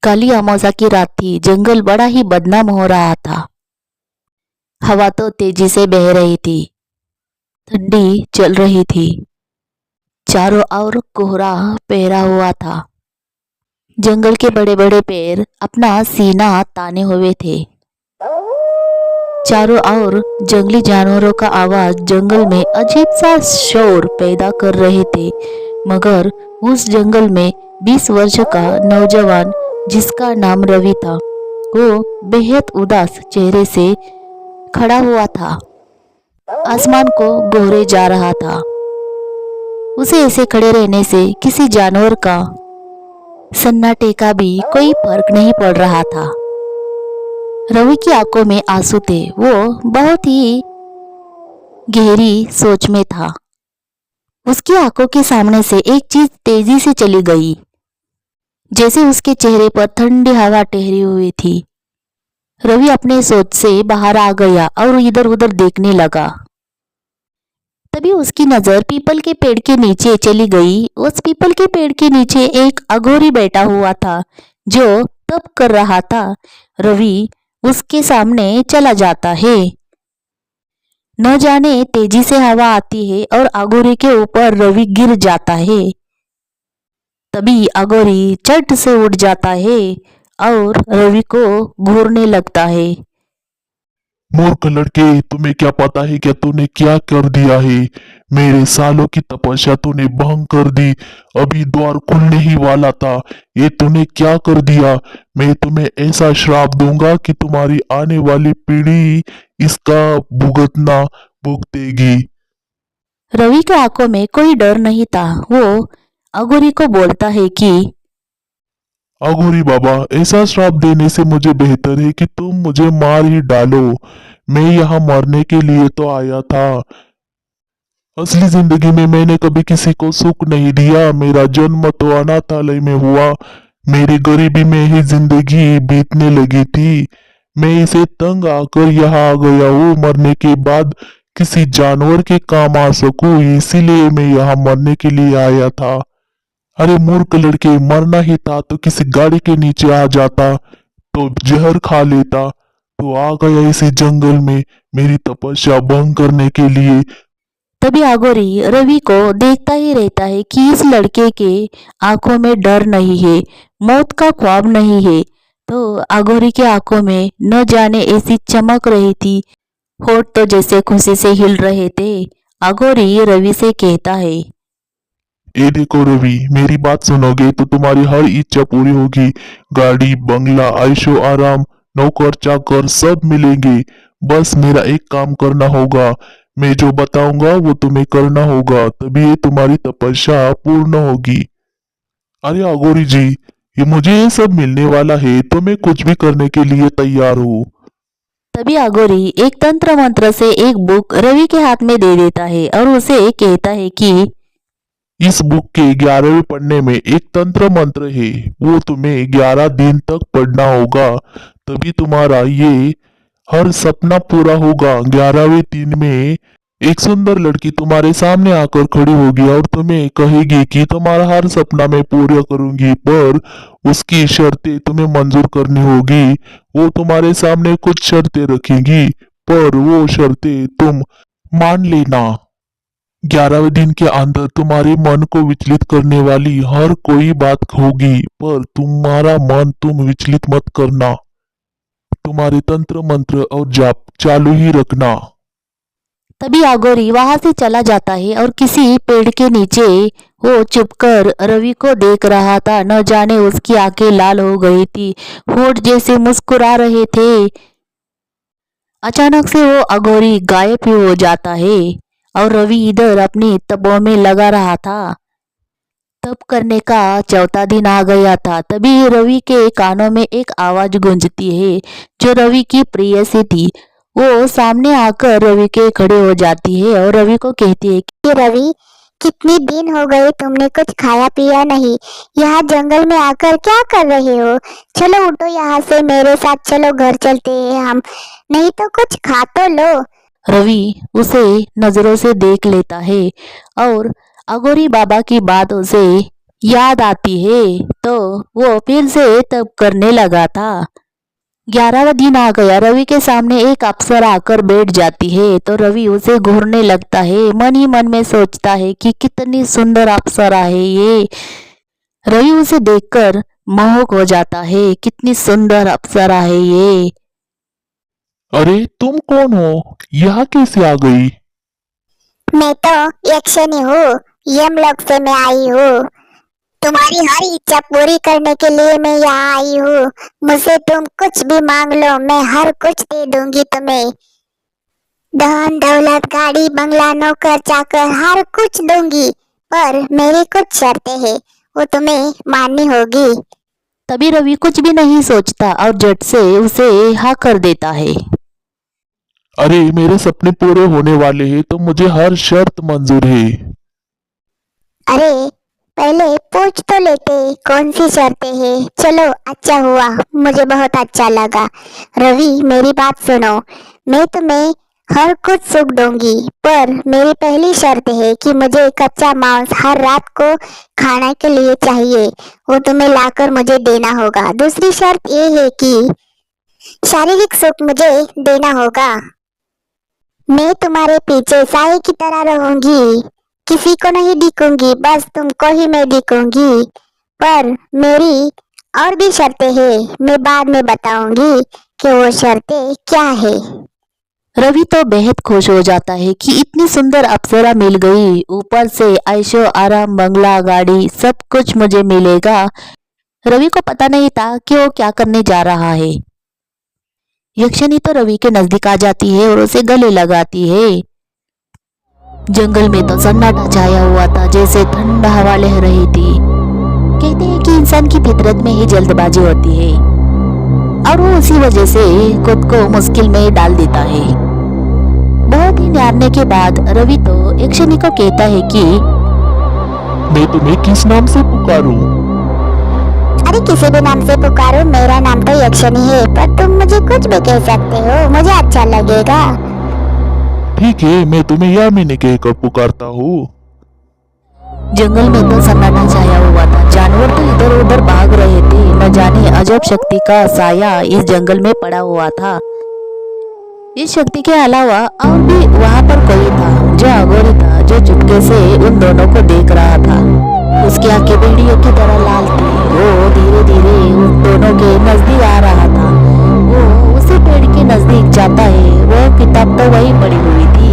काली अमावस्या की रात थी। जंगल बड़ा ही बदनाम हो रहा था। हवा तो तेजी से बह रही थी। ठंडी चल रही थी। चारों ओर कोहरा पहरा हुआ था। जंगल के बड़े बड़े पेड़ अपना सीना ताने हुए थे। चारों ओर जंगली जानवरों का आवाज जंगल में अजीब सा शोर पैदा कर रहे थे। मगर उस जंगल में 20 वर्ष का नौजवान जिसका नाम रवि था, वो बेहद उदास चेहरे से खड़ा हुआ था। आसमान को गोरे जा रहा था। उसे ऐसे खड़े रहने से किसी जानवर का सन्नाटे का भी कोई फर्क नहीं पड़ रहा था। रवि की आंखों में आंसू थे। वो बहुत ही गहरी सोच में था। उसकी आंखों के सामने से एक चीज तेजी से चली गई, जैसे उसके चेहरे पर ठंडी हवा ठहरी हुई थी। रवि अपने सोच से बाहर आ गया और इधर उधर देखने लगा। तभी उसकी नजर पीपल के पेड़ के नीचे चली गई। उस पीपल के पेड़ के नीचे एक अघोरी बैठा हुआ था जो तप कर रहा था। रवि उसके सामने चला जाता है। न जाने तेजी से हवा आती है और अघोरी के ऊपर रवि गिर जाता है। तभी अघोरी चट से उठ जाता है और रवि को घूरने लगता है। मूर्ख लड़के, तुम्हें क्या पता है क्या तूने क्या कर दिया है? मेरे सालों की तपस्या तूने भंग कर दी। अभी द्वार खुलने ही वाला था, ये तूने क्या कर दिया? मैं तुम्हें ऐसा श्राप दूंगा कि तुम्हारी आने वाली पीढ़ी इसका भुगतना भुगतेगी। रवि के आंखों में कोई डर नहीं था। वो अघोरी को बोलता है कि अघोरी बाबा, ऐसा श्राप देने से मुझे बेहतर है कि तुम मुझे मार ही डालो। मैं यहाँ मरने के लिए तो आया था। असली जिंदगी में मैंने कभी किसी को सुख नहीं दिया। मेरा जन्म तो अनाथालय में हुआ। मेरी गरीबी में ही जिंदगी बीतने लगी थी। मैं इसे तंग आकर यहाँ आ गया हूँ। मरने के बाद किसी जानवर के काम आ सकूं, इसीलिए मैं यहाँ मरने के लिए आया था। अरे मूर्ख लड़के, मरना ही था तो किसी गाड़ी के नीचे आ जाता, तो जहर खा लेता। तो आ गया इसी जंगल में मेरी तपस्या भंग करने के लिए। तभी अघोरी रवि को देखता ही रहता है कि इस लड़के के आंखों में डर नहीं है, मौत का ख्वाब नहीं है। तो अघोरी के आंखों में न जाने ऐसी चमक रही थी। होठ तो जैसे खुशी से हिल रहे थे। अघोरी रवि से कहता है, ये देखो रवि, मेरी बात सुनोगे तो तुम्हारी हर इच्छा पूरी होगी। गाड़ी, बंगला, आयशो आराम, नौकर चाकर सब मिलेंगे। बस मेरा एक काम करना होगा। मैं जो बताऊंगा वो तुम्हें करना होगा, तभी ये तुम्हारी तपस्या पूर्ण होगी। अरे अघोरी जी, ये मुझे ये सब मिलने वाला है तो मैं कुछ भी करने के लिए तैयार हूँ। तभी अघोरी एक तंत्र मंत्र से एक बुक रवि के हाथ में दे देता है और उसे कहता है कि इस बुक के 11वें पन्ने में एक तंत्र मंत्र है, वो तुम्हें 11 दिन तक पढ़ना होगा, तभी तुम्हारा ये हर सपना पूरा होगा। 11वें दिन में एक सुंदर लड़की तुम्हारे सामने आकर खड़ी होगी और तुम्हें कहेगी कि तुम्हारा हर सपना मैं पूरा करूंगी, पर उसकी शर्तें तुम्हें मंजूर करनी होगी। वो तुम्हारे सामने कुछ शर्तें रखेगी, पर वो शर्तें तुम मान लेना। 11वें दिन के अंदर तुम्हारे मन को विचलित करने वाली हर कोई बात होगी, पर तुम्हारा मन तुम विचलित मत करना। तुम्हारे तंत्र मंत्र और जाप चालू ही रखना। तभी अघोरी वहां से चला जाता है और किसी पेड़ के नीचे वो चुपकर रवि को देख रहा था। न जाने उसकी आंखें लाल हो गई थी, होठ जैसे मुस्कुरा रहे थे। अचानक से वो अघोरी गायब ही हो जाता है और रवि इधर अपनी तपों में लगा रहा था। तप करने का चौथा दिन आ गया था। तभी रवि के कानों में एक आवाज गूंजती है जो रवि की प्रेयसी थी। वो सामने आकर रवि के खड़े हो जाती है और रवि को कहती है कि रवि, कितने दिन हो गए तुमने कुछ खाया पिया नहीं। यहाँ जंगल में आकर क्या कर रहे हो? चलो उठो यहाँ से, मेरे साथ चलो, घर चलते हैं हम। नहीं तो कुछ खा तो लो। रवि उसे नजरों से देख लेता है और अघोरी बाबा की बात उसे याद आती है तो वो फिर से तब करने लगा था। 11वां दिन आ गया। रवि के सामने एक अप्सरा आकर बैठ जाती है तो रवि उसे घूरने लगता है। मन ही मन में सोचता है कि कितनी सुंदर अप्सरा है ये। रवि उसे देखकर मोहक हो जाता है। कितनी सुंदर अप्सरा है ये। अरे तुम कौन हो? यहाँ कैसे आ गई? मैं तो यक्षिणी हूँ, यमलोक से मैं आई हूँ। तुम्हारी हर इच्छा पूरी करने के लिए मैं यहाँ आई हूँ। मुझसे तुम कुछ भी मांग लो, मैं हर कुछ दे दूंगी तुम्हें। धन दौलत, गाड़ी बंगला, नौकर चाकर, हर कुछ दूंगी। पर मेरी कुछ शर्तें हैं, वो तुम्हें माननी होगी। तभी रवि कुछ भी नहीं सोचता और झट से उसे हाँ कर देता है। अरे मेरे सपने पूरे होने वाले हैं तो मुझे हर शर्त मंजूर है। अरे पहले पूछ तो लेते कौन सी शर्तें हैं। चलो अच्छा हुआ, मुझे बहुत अच्छा लगा। रवि मेरी बात सुनो, मैं तुम्हें हर कुछ सुख दूंगी, पर मेरी पहली शर्त है कि मुझे कच्चा मांस हर रात को खाने के लिए चाहिए। वो तुम्हें लाकर मुझे देना होगा। दूसरी शर्त ये है कि शारीरिक सुख मुझे देना होगा। मैं तुम्हारे पीछे साए की तरह रहूंगी, किसी को नहीं दिखूंगी, बस तुमको ही मैं दिखूंगी। पर मेरी और भी शर्तें हैं, मैं बाद में बताऊंगी कि वो शर्तें क्या है। रवि तो बेहद खुश हो जाता है कि इतनी सुंदर अप्सरा मिल गई, ऊपर से ऐशो आराम, बंगला, गाड़ी, सब कुछ मुझे मिलेगा। रवि को पता नहीं था कि वो क्या करने जा रहा है। यक्षिणी तो रवि के नजदीक आ जाती है और उसे गले लगाती है। जंगल में तो सन्नाटा छाया हुआ था, जैसे ठंडा हवा लह रही थी। कहते हैं कि इंसान की फितरत में ही जल्दबाजी होती है और वो उसी वजह से खुद को मुश्किल में डाल देता है। बहुत ही निहारने के बाद रवि तो यक्षिणी को कहता है कि मैं तुम्हें किस नाम से पुकारूं? अरे किसी भी नाम से पुकारो, मेरा नाम तो यक्षिणी है, पर तुम मुझे कुछ भी कह सकते हो, मुझे अच्छा लगेगा। ठीक है, मैं तुम्हें यामिनी कहकर पुकारता हूँ। जंगल में तो सन्नाटा छाया हुआ था। जानवर तो इधर उधर भाग रहे थे। न जाने अजब शक्ति का साया इस जंगल में पड़ा हुआ था। इस शक्ति के अलावा और भी वहां पर कोई था, जो अघोरी था, जो चुपके से उन दोनों को देख रहा था। उसकी आंखें भेड़ियों की तरह लाल थी। वो धीरे धीरे उन दोनों के नजदीक आ रहा था। वो उसी पेड़ के नजदीक जाता है। वो किताब तो वही पड़ी हुई थी।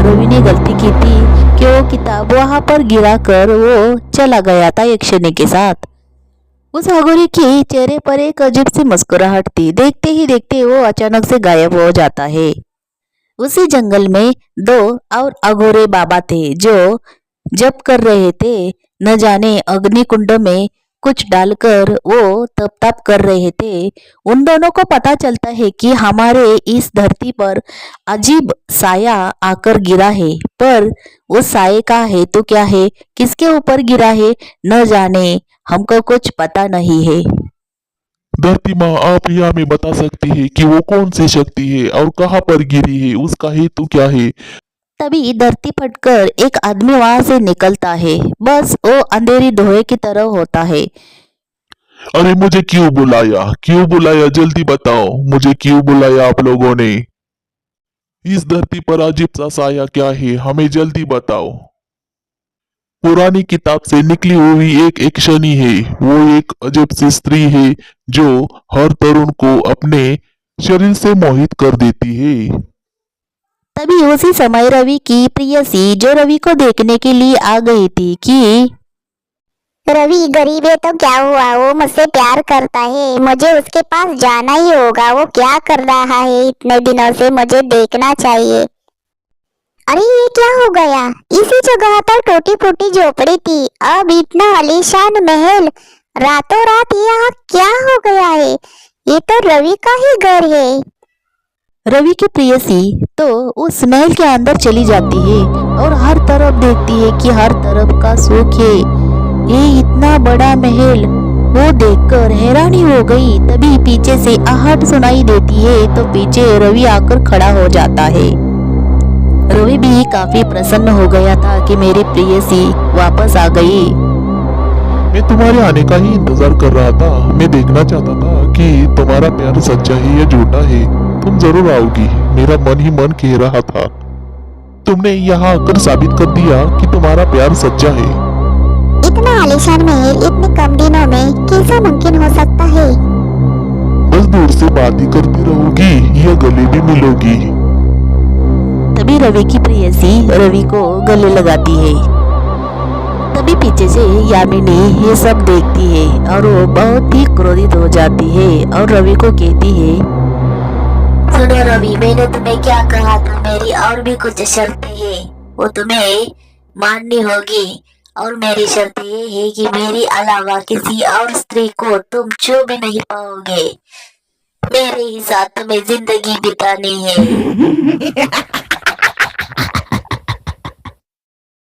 रवि ने गलती की थी कि वो किताब वहां पर गिरा कर वो चला गया था यक्षिणी के साथ। उस अघोरी के चेहरे पर एक अजीब सी मुस्कुराहट थी। देखते ही देखते वो अचानक से गायब हो जाता है। उसी जंगल में दो और अघोरे बाबा थे, जो जप कर रहे थे। न जाने अग्नि कुंड में कुछ डालकर वो तप ताप कर रहे थे। उन दोनों को पता चलता है कि हमारे इस धरती पर अजीब साया आकर गिरा है, पर उस साये का हेतु क्या है, किसके ऊपर गिरा है, न जाने, हमको कुछ पता नहीं है। धरती माँ, आप यह हमें बता सकती है कि वो कौन सी शक्ति है और कहाँ पर गिरी है, उसका हेतु क्या है? तभी धरती फटकर एक आदमी वहां से निकलता है। बस वो अंधेरी धुएं की तरह होता है। अरे मुझे क्यों बुलाया? क्यों बुलाया? जल्दी बताओ, मुझे क्यों बुलाया आप लोगों ने? इस धरती पर अजीब सा साया क्या है, हमें जल्दी बताओ। पुरानी किताब से निकली हुई एक यक्षिणी है। वो एक अजब सी स्त्री है जो हर तरुण को अपने शरीर से मोहित कर देती है। तभी उसी समय रवि की प्रेयसी, जो रवि को देखने के लिए आ गई थी, कि रवि गरीब है तो क्या हुआ, वो मुझसे प्यार करता है, मुझे उसके पास जाना ही होगा। वो क्या कर रहा है इतने दिनों से, मुझे देखना चाहिए। अरे ये क्या हो गया? इसी जगह पर टूटी फूटी झोपड़ी थी, अब इतना आलीशान महल। रातों रात यहाँ क्या हो गया है? ये तो रवि का ही घर है। रवि की प्रेयसी तो उस महल के अंदर चली जाती है और हर तरफ देखती है कि हर तरफ का सुख है। ये इतना बड़ा महल, वो देखकर हैरानी हो गई। तभी पीछे से आहट सुनाई देती है तो पीछे रवि आकर खड़ा हो जाता है। रवि भी काफी प्रसन्न हो गया था कि मेरी प्रेयसी वापस आ गई। मैं तुम्हारे आने का ही इंतजार कर रहा था। मैं देखना चाहता था कि तुम्हारा प्यार सच्चा है या झूठा है। तुम जरूर आओगी, मेरा मन ही मन कह रहा था। तुमने यहाँ आकर साबित कर दिया कि तुम्हारा प्यार सच्चा है। इतना आलीशान महल इतने कम दिनों में कैसा मुमकिन हो सकता है? बस दूर से बात ही करती रहोगी या गले भी मिलोगी? तभी रवि की प्रेयसी रवि को गले लगाती है। तभी पीछे से यामिनी ये सब देखती है और वो बहुत ही क्रोधित हो जाती है और रवि को कहती है, सुनो रवि, मैंने तुम्हें क्या कहा था, मेरी और भी कुछ शर्तें हैं, वो तुम्हें माननी होगी। और मेरी शर्त ये है कि मेरी अलावा किसी और स्त्री को तुम छू भी नहीं पाओगे। मेरे ही साथ तुम्हें जिंदगी बितानी है।